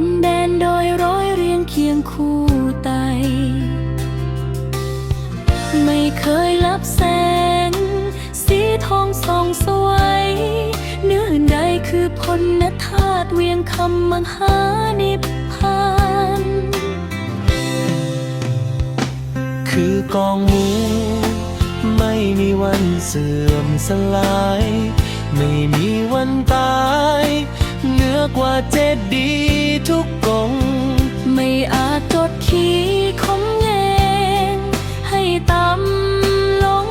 นแดนดอยร้อยเรียงเคียงคู่ไตไม่เคยลับแสงสีทองส่องสวยเนื้ออื่นใดคือพลนธาตุเวียงคำมหานิพพานคือกองหมูไม่มีวันเสื่อมสลายไม่มีวันตายเหนือกว่าเจดีย์ทุกองค์ไม่อาจกดขี่คมแยงให้ต่ำลง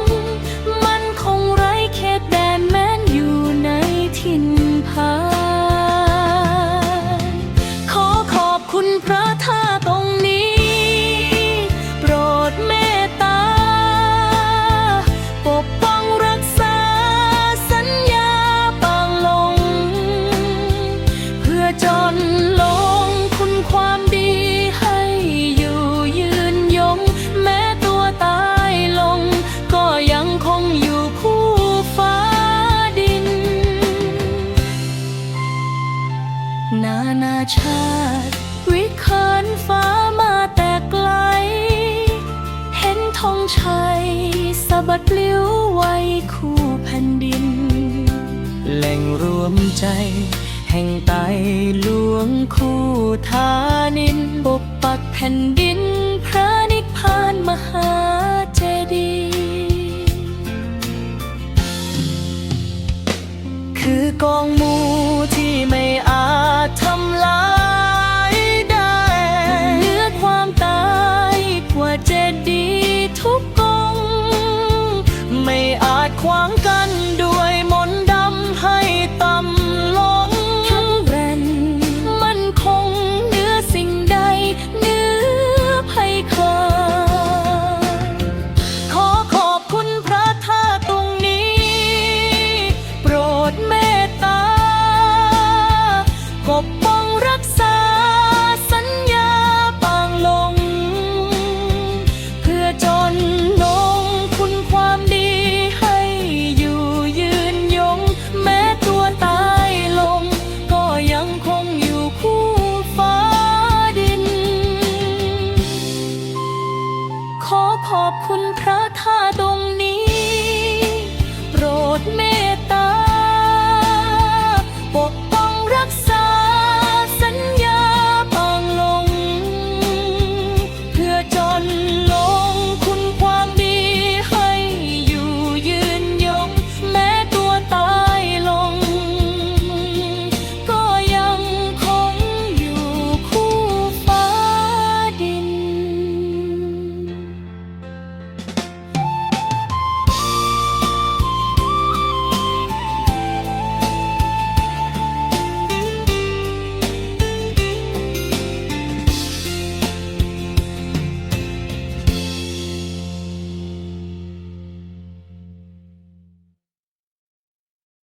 มันคงไร้เขตแดนแม้นอยู่ในถิ่นพานขอขอบคุณพระธาตุองค์นี้โปรดเมตตาปกป้องรักษาสัญญาปางลงเพื่อจนลงคุณความดีให้อยู่ยืนยงแม้ตัวตายลงก็ยังคงอยู่คู่ฟ้าดินนานาชาติวิเคินฟ้ามาแต่ไกลเห็นธงชัยสะบัดปลิวไว้คู่แผ่นดินแหล่งรวมใจแห่งไตหลวงคู่ธานินปกปักแผ่นดินพระนิพพานมหาเจดีย์คือกองหมู